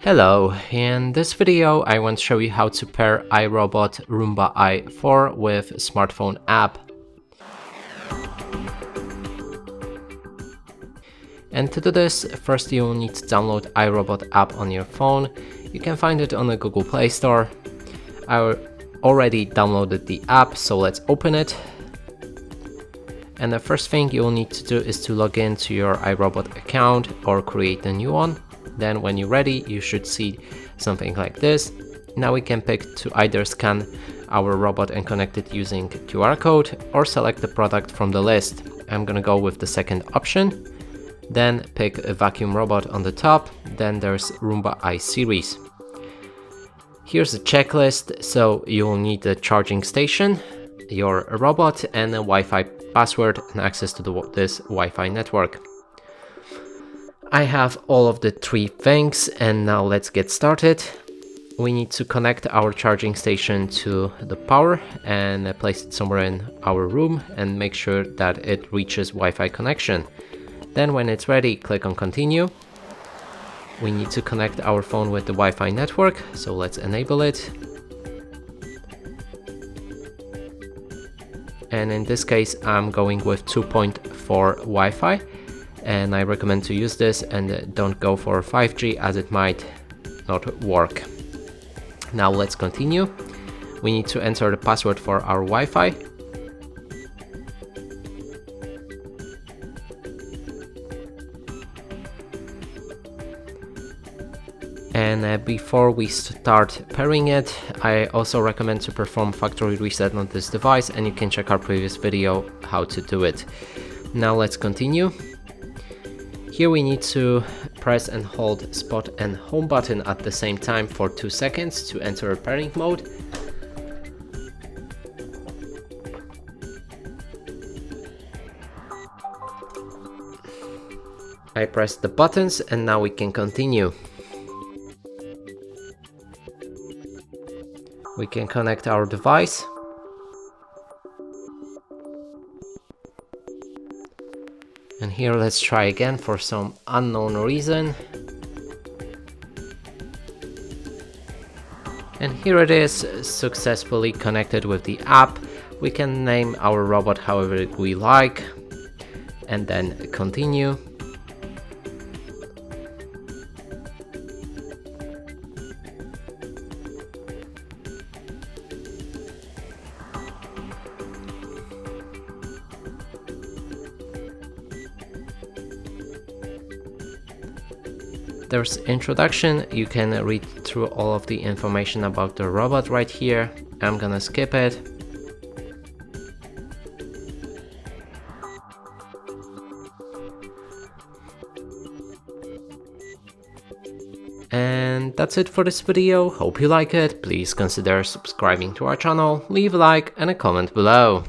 Hello, in this video I want to show you how to pair iRobot Roomba i4 with smartphone app. And to do this, first you will need to download iRobot app on your phone. You can find it on the Google Play Store. I already downloaded the app, so let's open it. And the first thing you will need to do is to log in to your iRobot account or create a new one. Then when you're ready, you should see something like this. Now we can pick to either scan our robot and connect it using QR code or select the product from the list. I'm gonna go with the second option. Then pick a vacuum robot on the top. Then there's Roomba i series. Here's a checklist. So you will need a charging station, your robot, and a Wi-Fi password and access to this Wi-Fi network. I have all of the three things, and now let's get started. We need to connect our charging station to the power and place it somewhere in our room and make sure that it reaches Wi-Fi connection. Then when it's ready, click on continue. We need to connect our phone with the Wi-Fi network, so let's enable it. And in this case, I'm going with 2.4 Wi-Fi. And I recommend to use this and don't go for 5G as it might not work. Now let's continue. We need to enter the password for our Wi-Fi. And before we start pairing it, I also recommend to perform factory reset on this device, and you can check our previous video how to do it. Now let's continue. Here we need to press and hold spot and home button at the same time for 2 seconds to enter pairing mode. I press the buttons and now we can continue. We can connect our device. And here let's try again for some unknown reason. And here it is, successfully connected with the app. We can name our robot however we like and then continue. There's introduction. You can read through all of the information about the robot right here. I'm gonna skip it. And that's it for this video. Hope you like it. Please consider subscribing to our channel, leave a like and a comment below.